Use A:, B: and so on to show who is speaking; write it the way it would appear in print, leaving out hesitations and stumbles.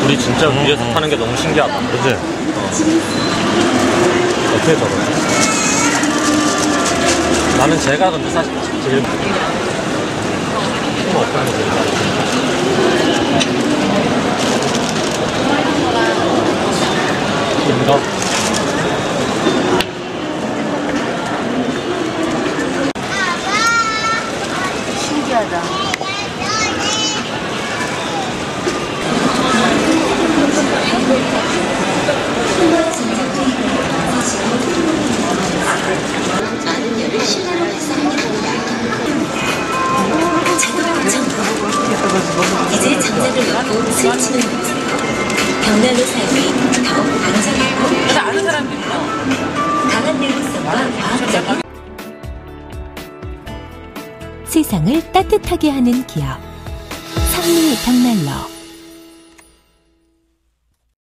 A: 우리 진짜 위에서 타는 게 너무 신기하다.
B: 그치? 어떻게 저러지?
A: 나는 제가 근데 사실 제일 어떤 이거
C: 신기하다.
D: 많은 열을 실내로 발산합니다. 이제 장작을 넣고 스위치를 누르세요. 벽난로 사용이 더욱 안전하고
C: 아는 사람들이구나.
D: 강한 내구성과 과학적인
E: 세상을 따뜻하게 하는 기업. 상리 벽난로.